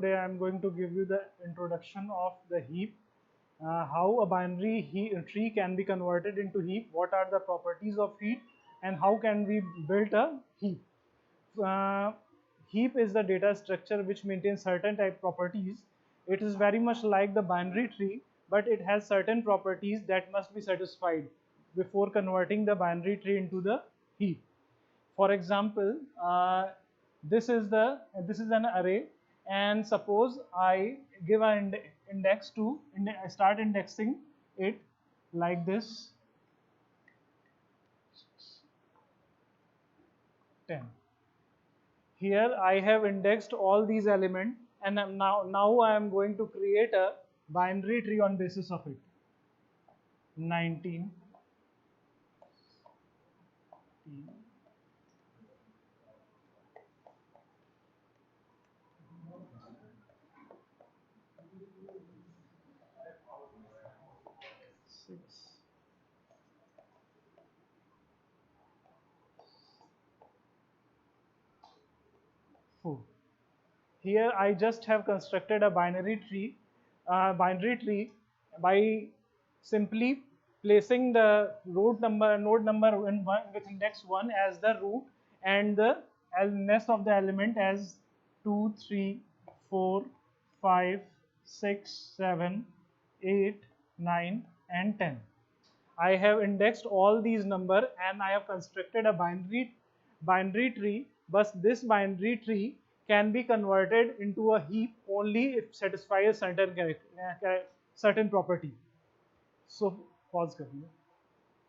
Today I am going to give you the introduction of the heap, how a binary tree can be converted into heap, what are the properties of heap, and how can we build a heap. Uh, Heap is the data structure which maintains certain type properties. It is very much like the binary tree, but it has certain properties that must be satisfied before converting the binary tree into the heap. For example, this is an array, and suppose I give an index to I start indexing it like this, 10. Here I have indexed all these elements, and now I am going to create a binary tree on basis of it. 19, 6, 4. Here I just have constructed a binary tree by simply placing the node number in with index 1 as the root, and the nest of the element as 2, 3, 4, 5, 6, 7, 8, 9, and 10. I have indexed all these number and I have constructed a binary tree, but this binary tree can be converted into a heap only if satisfies certain property. So pause करिए.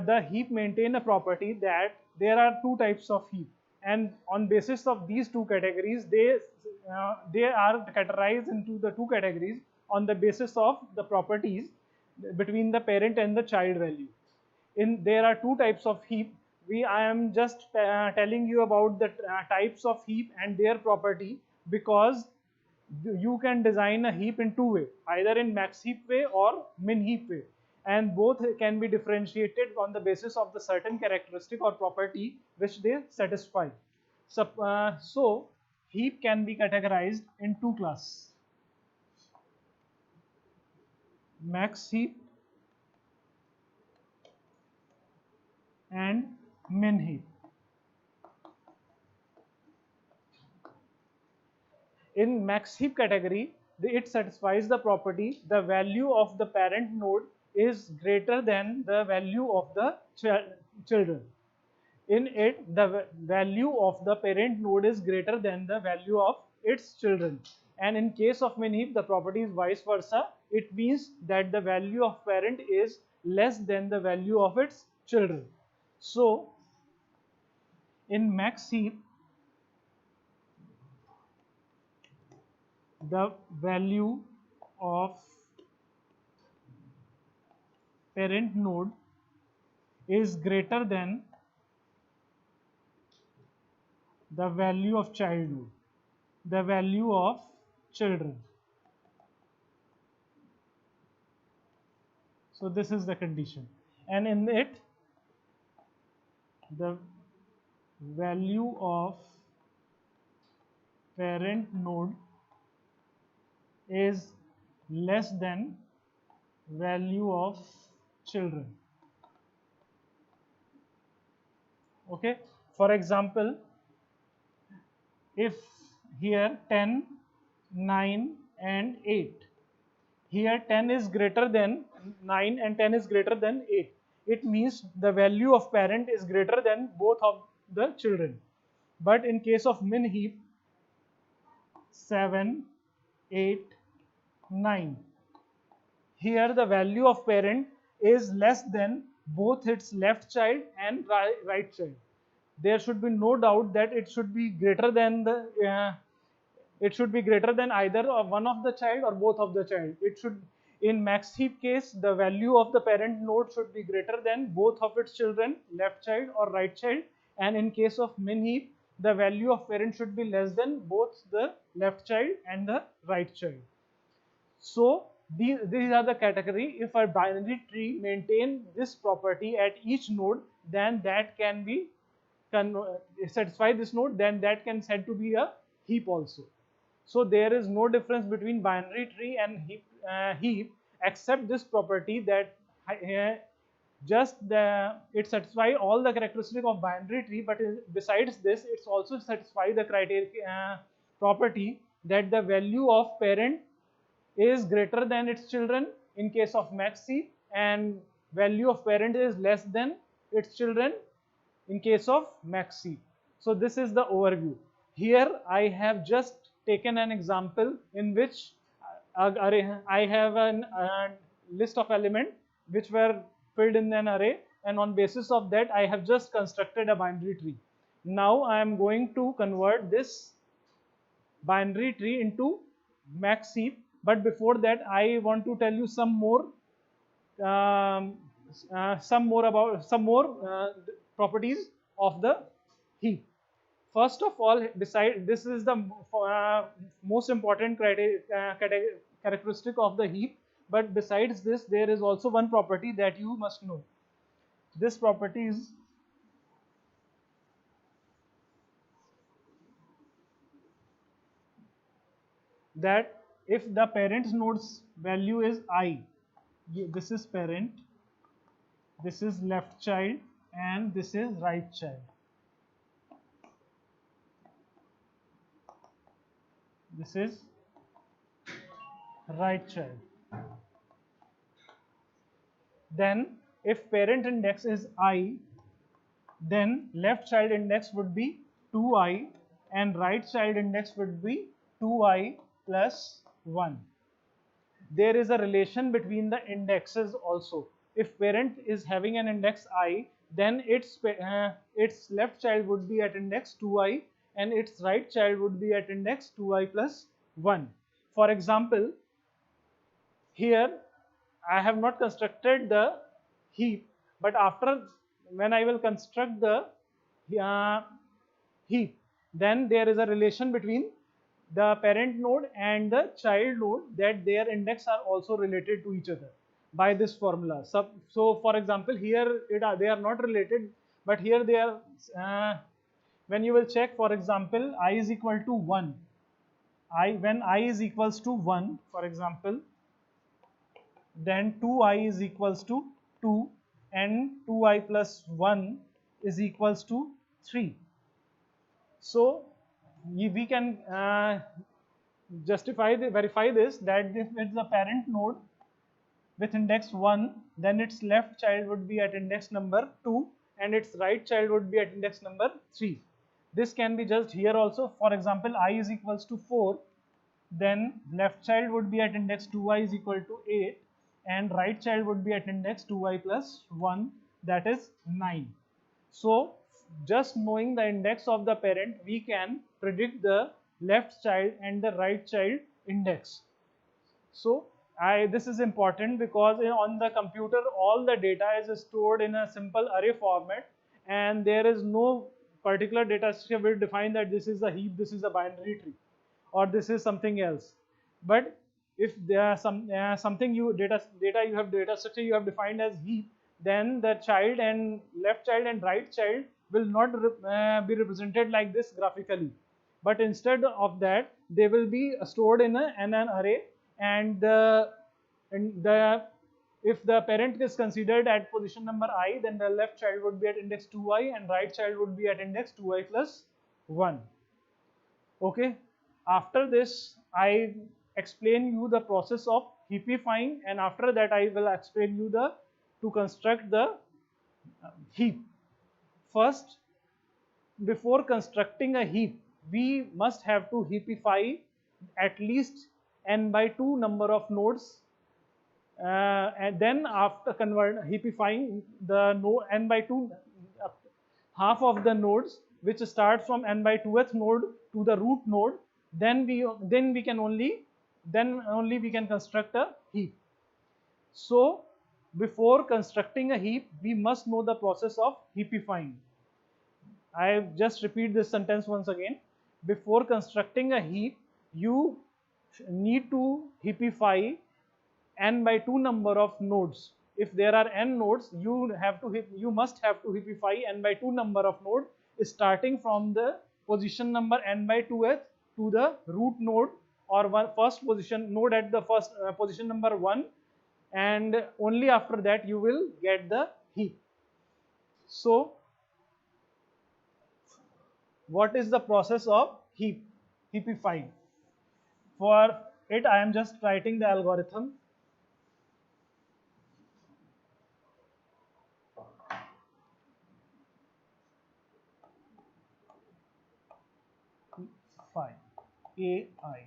The heap maintain a property that there are two types of heap, and on basis of these two categories they are categorized into the two categories on the basis of the properties between the parent and the child value. In there are two types of heap. I am just telling you about the types of heap and their property, because you can design a heap in two way, either in max heap way or min heap way, and both can be differentiated on the basis of the certain characteristic or property which they satisfy. So heap can be categorized in two classes: max heap and min heap. In max heap category, it satisfies the property the value of the parent node is greater than the value of the children. In it, the value of the parent node is greater than the value of its children. And in case of min heap, the property is vice versa. It means that the value of parent is less than the value of its children. So, in max heap, the value of parent node is greater than the value of child node, the value of children. So this is the condition, and in it the value of parent node is less than value of children. Okay, for example, if here 10, 9 and 8, here 10 is greater than 9 and 10 is greater than 8, it means the value of parent is greater than both of the children. But in case of min heap, 7, 8, 9, here the value of parent is less than both its left child and right child. There should be no doubt that it should be greater than it should be greater than either of one of the child or both of the child. It should, in max heap case, the value of the parent node should be greater than both of its children, left child or right child, and in case of min heap, the value of parent should be less than both the left child and the right child. So these are the category. If a binary tree maintain this property at each node, then that can satisfy this node, then that can said to be a heap also. So there is no difference between binary tree and heap except this property that just it satisfies all the characteristic of binary tree, but besides this it's also satisfy the criteria property that the value of parent is greater than its children in case of maxi, and value of parent is less than its children in case of maxi. So this is the overview. Here I have just taken an example in which I have a list of elements which were filled in an array, and on basis of that I have just constructed a binary tree. Now I am going to convert this binary tree into max heap, but before that I want to tell you um, some more properties of the heap. First of all, beside this is the most important characteristic of the heap, but besides this there is also one property that you must know. This property is that if the parent node's value is I, this is parent, this is left child, and this is right child. This is right child. Then if parent index is I, then left child index would be 2I and right child index would be 2I plus 1. There is a relation between the indexes also. If parent is having an index I, then its left child would be at index 2I and its right child would be at index 2I plus 1. For example, here I have not constructed the heap, but after when I will construct the uh, heap, then there is a relation between the parent node and the child node that their index are also related to each other by this formula. So for example, here they are not related, but here they are. When you will check, for example, I is equal to 1. When I is equals to 1, for example, then 2I is equals to 2 and 2I plus 1 is equals to 3. So we can verify this, that if it's the parent node with index 1, then its left child would be at index number 2 and its right child would be at index number 3. This can be just here also. For example, I is equals to 4, then left child would be at index 2I is equal to 8 and right child would be at index 2I plus 1, that is 9. So just knowing the index of the parent, we can predict the left child and the right child index. So this is important because on the computer all the data is stored in a simple array format, and there is no particular data structure will define that this is a heap, this is a binary tree, or this is something else. But if there are something data you have data structure you have defined as heap, then the child and left child and right child will not be represented like this graphically, but instead of that they will be stored in an array, and if the parent is considered at position number I, then the left child would be at index 2I and right child would be at index 2I plus 1. Okay, after this I explain you the process of heapifying, and after that I will explain you to construct the heap. First, before constructing a heap, we must have to heapify at least n by 2 number of nodes, and then after heapifying the n by 2, half of the nodes which start from n by 2th node to the root node, then only we can construct a heap. So before constructing a heap, we must know the process of heapifying. I just repeat this sentence once again. Before constructing a heap, you need to heapify n by 2 number of nodes. If there are n nodes, you must have to heapify n by 2 number of nodes, starting from the position number n by 2th to the root node or one first position node at the first position number 1, and only after that you will get the heap. So what is the process of heapifying? For it I am just writing the algorithm. Phi AI.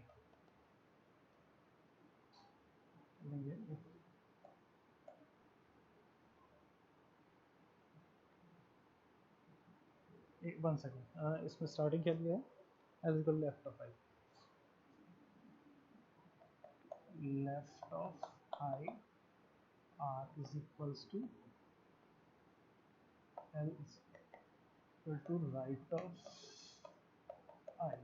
One second, इसमें starting क्या दिया है? As equal left of I, left of I R is equals to L is equal to right of I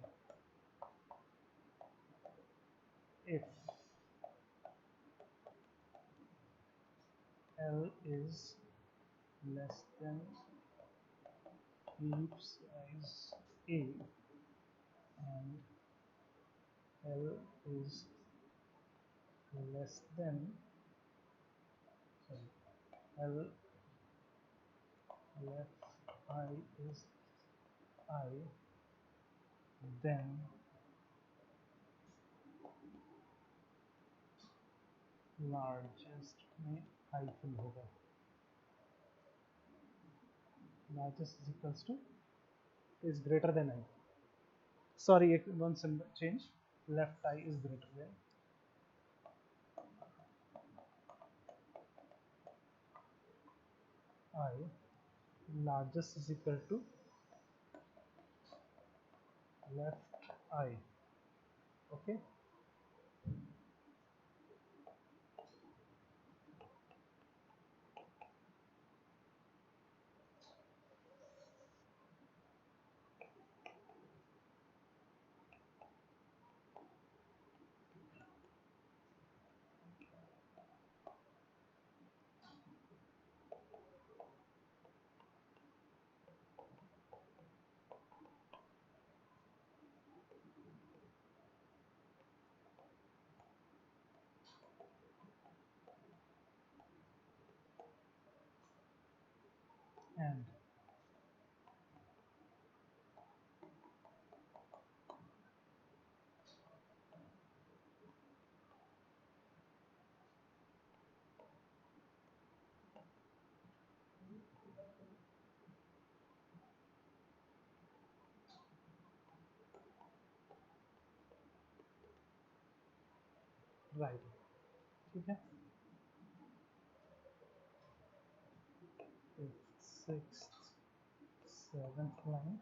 if L is less than heap size A and L is less than, sorry, L left I is I, then largest में I fill होगा. Largest is equals to is greater than I. Sorry, one symbol change. Left I is greater than I. Largest is equal to left I. Okay. And right. ठीक है. Sixth, seventh line,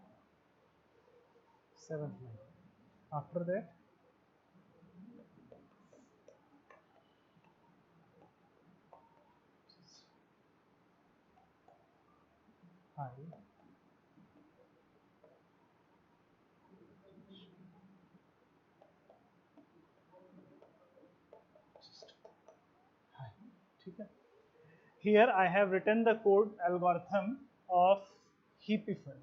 seventh line. After that, I ठीक है. Here I have written the code algorithm of heapify.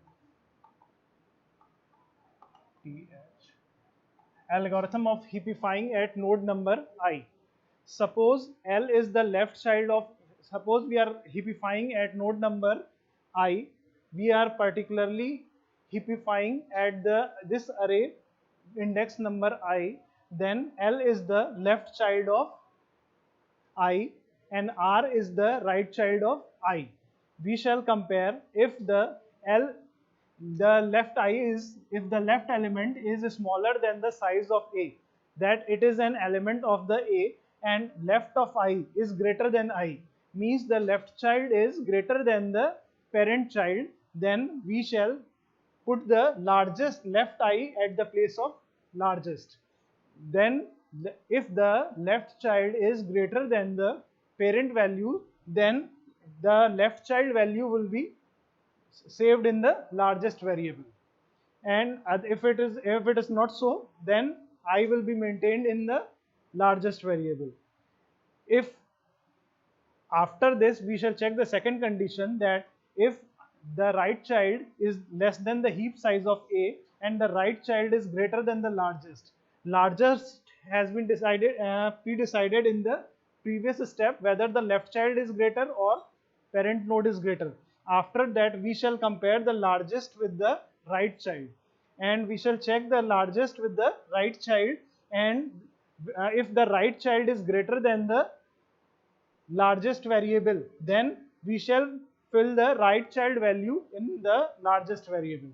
Algorithm of heapifying at node number I. Suppose L is the left child of, suppose we are heapifying at node number I, we are particularly heapifying at this array index number I, then L is the left child of I and R is the right child of I. We shall compare if the left I is, if the left element is smaller than the size of A, that it is an element of the A, and left of I is greater than I, means the left child is greater than the parent child, then we shall put the largest left I at the place of largest. Then if the left child is greater than the parent value, then the left child value will be saved in the largest variable, and if it is not so, then I will be maintained in the largest variable. If after this we shall check the second condition, that if the right child is less than the heap size of A and the right child is greater than the largest has been decided pre-decided in the previous step whether the left child is greater or parent node is greater. After that we shall compare the largest with the right child, and we shall check the largest with the right child, and if the right child is greater than the largest variable, then we shall fill the right child value in the largest variable.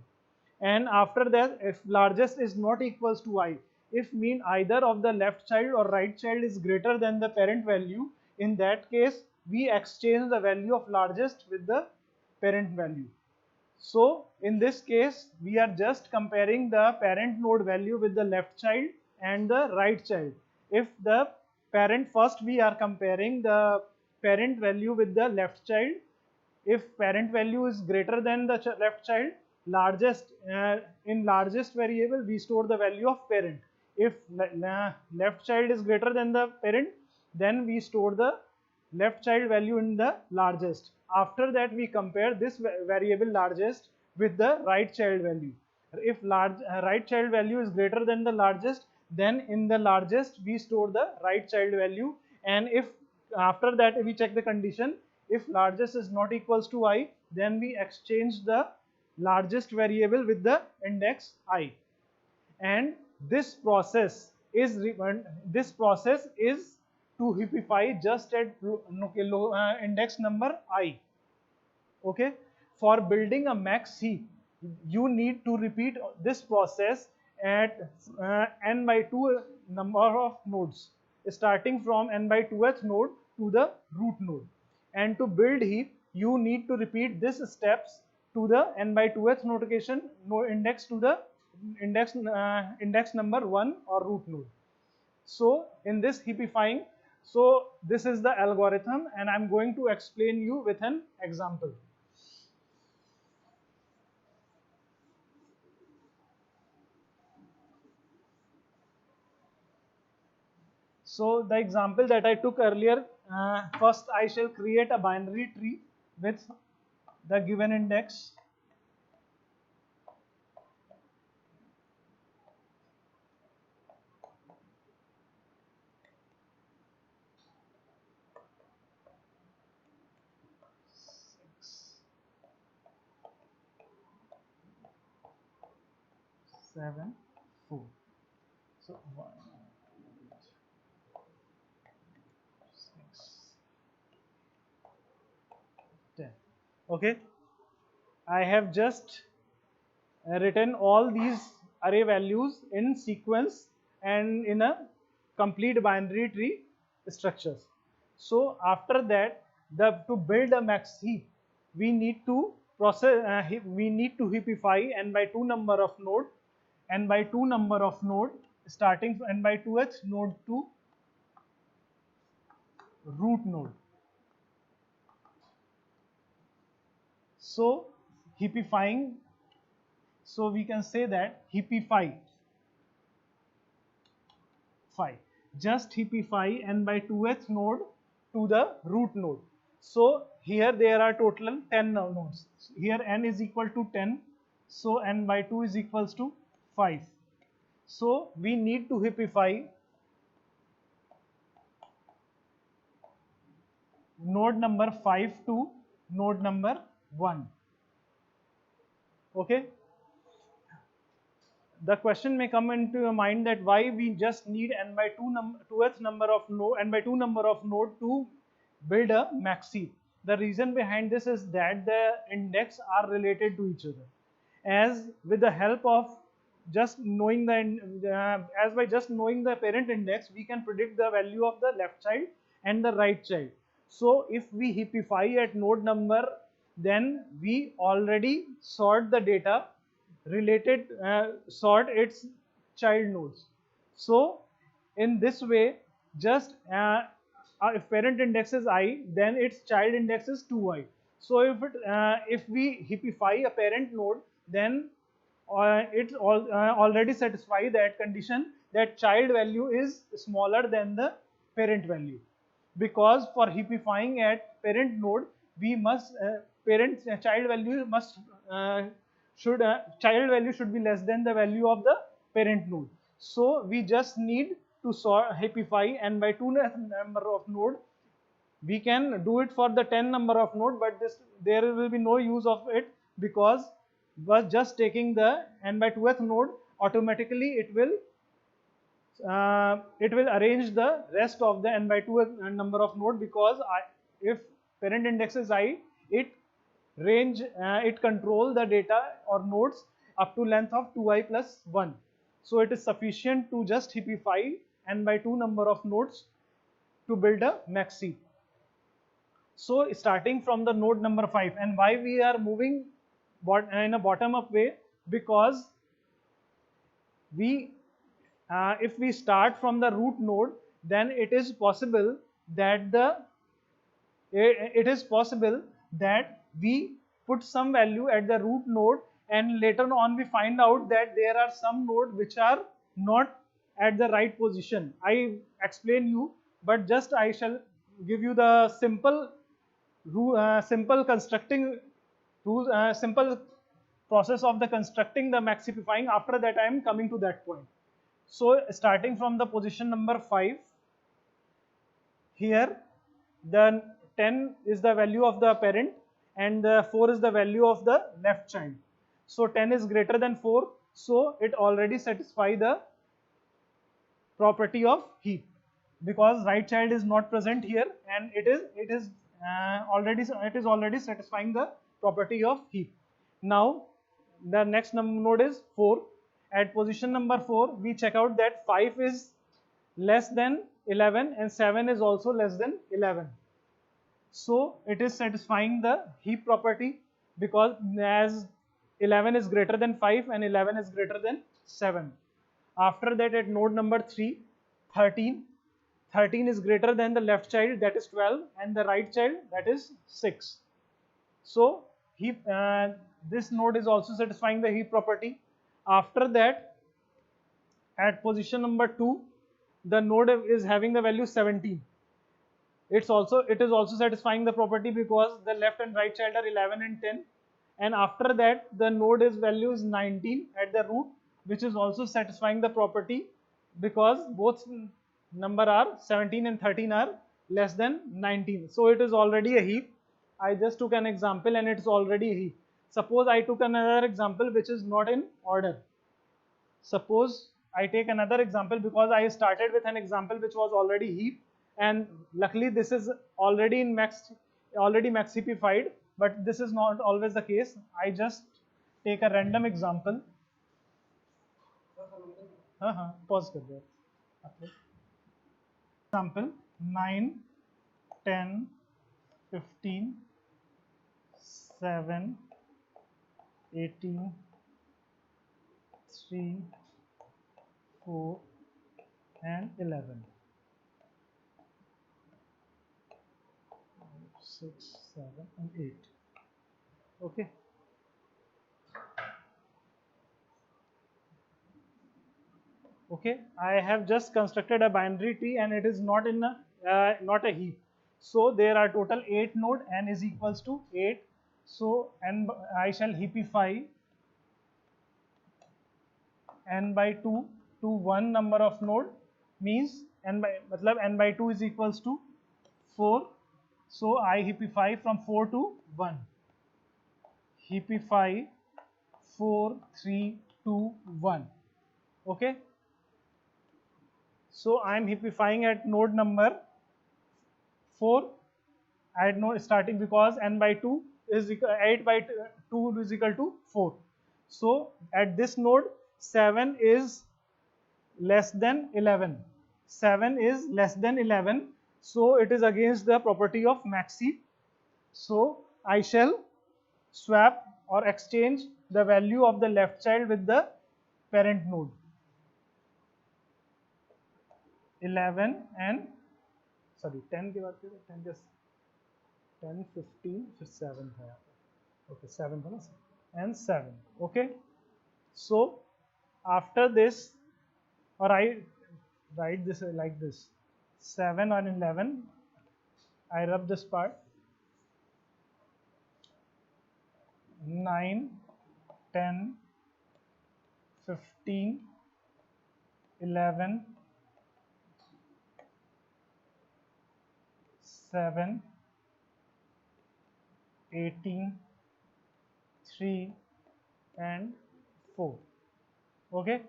And after that, if largest is not equals to I, if mean either of the left child or right child is greater than the parent value, in that case we exchange the value of largest with the parent value. So in this case, we are just comparing the parent node value with the left child and the right child. If the parent, first we are comparing the parent value with the left child. If parent value is greater than the left child, largest in largest variable we store the value of parent. If left child is greater than the parent, then we store the left child value in the largest. After that we compare this variable largest with the right child value. If right child value is greater than the largest, then in the largest we store the right child value, and if after that we check the condition, if largest is not equals to I, then we exchange the largest variable with the index I. And this process is to heapify just at index number I. Okay, for building a max heap you need to repeat this process at n by 2 number of nodes, starting from n by 2th node to the root node. And to build heap you need to repeat these steps to the n by 2th notation index to the index number 1 or root node. So in this heapifying, so this is the algorithm, and I'm going to explain you with an example. So the example that I took earlier, first I shall create a binary tree with the given index. Seven, 4. So 1, 6, 10. Okay, I have just written all these array values in sequence and in a complete binary tree structures. So after that, to build a max heap, we need to we need to heapify n by 2 number of node, n by 2 number of node, starting from n by 2th node to root node. So heapifying, so we can say that heapify just heapify n by 2th node to the root node. So here there are total 10 nodes. Here n is equal to 10, so n by 2 is equals to 5. So we need to heapify node number 5 to node number 1. Okay, the question may come into your mind that why we just need n by 2th number of node, n by 2 number of node to build a max heap. The reason behind this is that the index are related to each other, as with the help of just knowing as by just knowing the parent index we can predict the value of the left child and the right child. So if we heapify at node number, then we already sort the data related, sort its child nodes. So in this way, just if parent index is I, then its child index is 2i. So if we heapify a parent node, then it already satisfy that condition that child value is smaller than the parent value, because for heapifying at parent node we must child value must child value should be less than the value of the parent node. So we just need to heapify n by 2 number of node. We can do it for the 10 number of node, but there will be no use of it, because was just taking the n by 2th node, automatically it will arrange the rest of the n by 2 number of node, because if parent index is I, it control the data or nodes up to length of 2i plus 1. So it is sufficient to just heapify n by 2 number of nodes to build a max heap. So starting from the node number 5, and why we are moving in a bottom up way, because if we start from the root node, then it is possible that we put some value at the root node, and later on we find out that there are some nodes which are not at the right position. I explain you, but just I shall give you the simple process of the constructing the max heapifying. After that I am coming to that point. So starting from the position number 5, here the 10 is the value of the parent and the 4 is the value of the left child. So 10 is greater than 4, so it already satisfies the property of heap, because right child is not present here, and it is already satisfying the property of heap. Now the next node is 4. At position number 4, we check out that 5 is less than 11 and 7 is also less than 11. So it is satisfying the heap property, because as 11 is greater than 5 and 11 is greater than 7. After that, at node number 3, 13 is greater than the left child, that is 12, and the right child, that is 6. So this node is also satisfying the heap property. After that, at position number 2, the node is having the value 17. It is also satisfying the property, because the left and right child are 11 and 10. And after that, the node value is 19 at the root, which is also satisfying the property, because both number are 17 and 13 are less than 19. So it is already a heap. I just took an example and it is already a heap. Suppose I took another example which is not in order. Suppose I take another example, because I started with an example which was already heap, and luckily this is already max heapified, but this is not always the case. I just take a random example. Pause कर दो. Example 9, 10, 15, 7, 18, 3, 4 and 11. 6, 7 and 8. Okay. Okay, I have just constructed a binary tree and it is not a heap. So there are total 8 nodes, n is equals to 8. So I shall heapify n by 2 to 1 number of node, means n by 2 is equals to 4. So I heapify from 4 to 1. Heapify 4, 3, 2, 1. Okay. So I am heapifying at node number 4. At node starting, because n by 2 is 8 by 2 is equal to 4. So at this node, 7 is less than 11. 7 is less than 11. So it is against the property of max heap. So I shall swap or exchange the value of the left child with the parent node. 11 and 10 के बाद 10 just 10, 15 फिर 7 था यहाँ पे. Okay, 7 था ना, and 7. Okay. So after this, or I write this like this: 7 and 11. I rub this part. 9, 10, 15, 11, 7, 18, 3 and 4. Okay,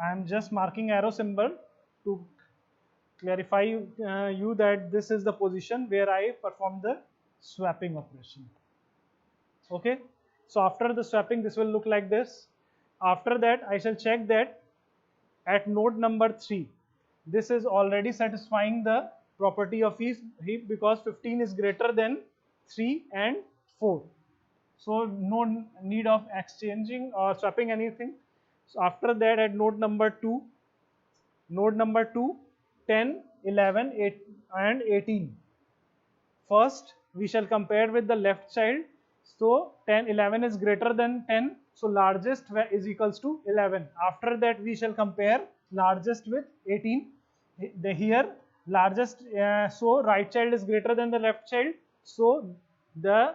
I am just marking arrow symbol to clarify you that this is the position where I perform the swapping operation. Okay, so after the swapping this will look like this. After that I shall check that at node number 3 this is already satisfying the property of heap because 15 is greater than 3 and 4. So no need of exchanging or swapping anything. So after that at node number 2, 10, 11, 8 and 18. First we shall compare with the left child. So 10, 11 is greater than 10, so largest is equals to 11. After that we shall compare largest with 18. Here largest, so right child is greater than the left child, so the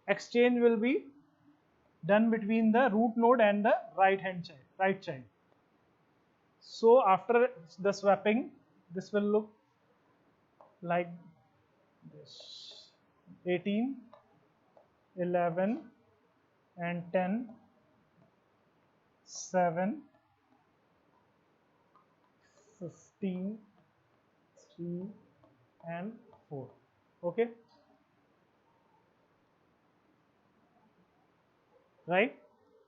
exchange will be done between the root node and the right child. So after the swapping this will look like this: 18, 11 and 10, 7, 15, 3 and 4. Okay, right?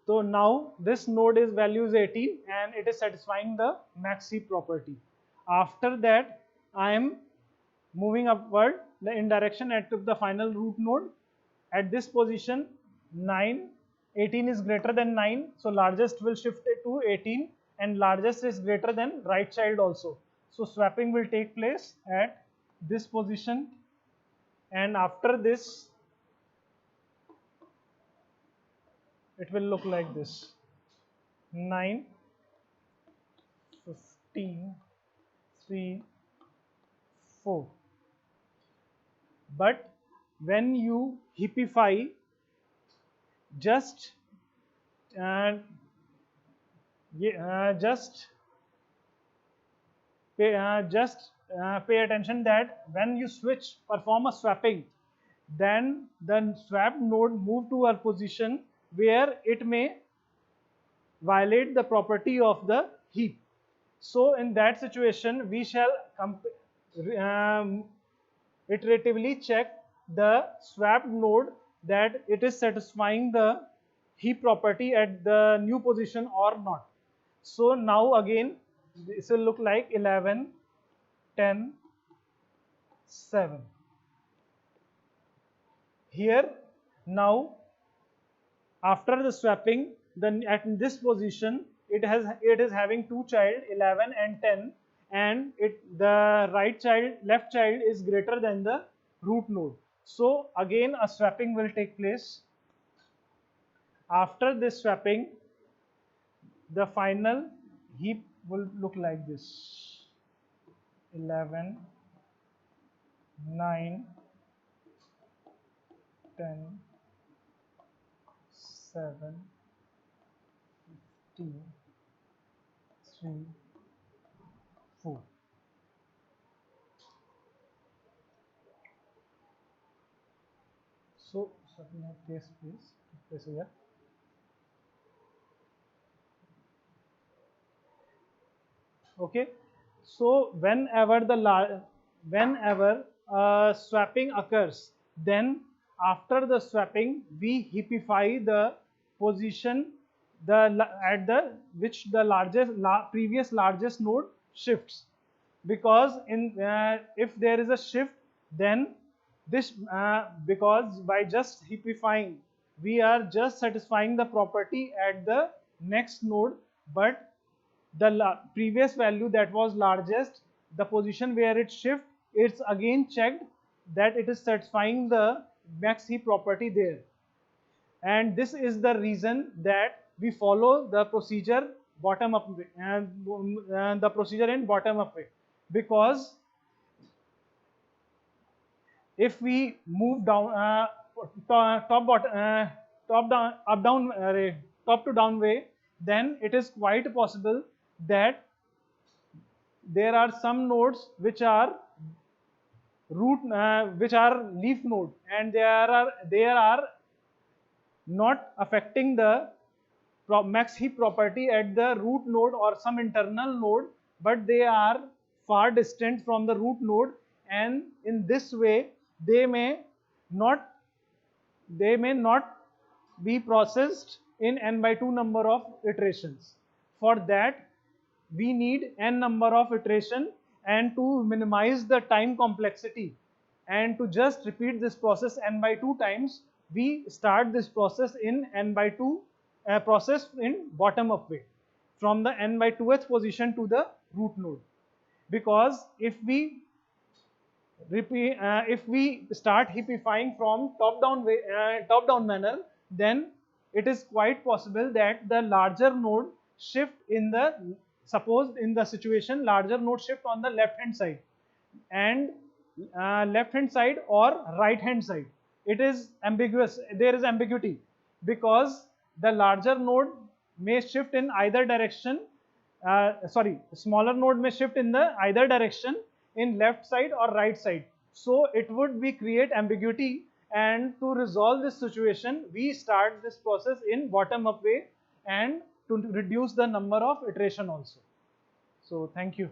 So now this node is value is 18 and it is satisfying the max heap property. After that I am moving upward in direction at the final root node. At this position 9, 18 is greater than 9, so largest will shift to 18 and largest is greater than right child also. So swapping will take place at this position, and after this it will look like this: 9, 15, 3, 4. But when you heapify, just uh, just pay attention that when you perform a swapping, then the swapped node move to a position where it may violate the property of the heap. So in that situation we shall iteratively check the swapped node that it is satisfying the heap property at the new position or not. So now again this will look like 11, 10, 7. Here now after the swapping, then at this position it is having two child 11 and 10, and the left child is greater than the root node. So again a swapping will take place. After this swapping the final heap will look like this: 11, 9, 10, 7, 15, 3, 4. So something like this, please here. Okay, so whenever swapping occurs, then after the swapping we heapify the position at the which the previous largest node shifts, because if there is a shift, then this because by just heapifying we are just satisfying the property at the next node, but the previous value that was largest, the position where it shift, it's again checked that it is satisfying the max heap property there. And this is the reason that we follow the procedure bottom up way, and the procedure in bottom up way, because if we move down top bottom top down up down top to down way, then it is quite possible that there are some nodes which are leaf node, and they are not affecting the max heap property at the root node or some internal node, but they are far distant from the root node, and in this way they may not be processed in n by 2 number of iterations. For that, we need n number of iteration, and to minimize the time complexity and to just repeat this process n by 2 times, we start this process in n by 2 process in bottom up way from the n by 2th position to the root node. Because if we start heapifying from top down manner, then it is quite possible that the larger node shift in the, suppose in the situation larger node shift on the left hand side, and left hand side or right hand side, it is ambiguous, there is ambiguity, because the larger node may shift in either direction, smaller node may shift in the either direction in left side or right side. So it would be create ambiguity, and to resolve this situation, we start this process in bottom up way and to reduce the number of iteration also. So thank you.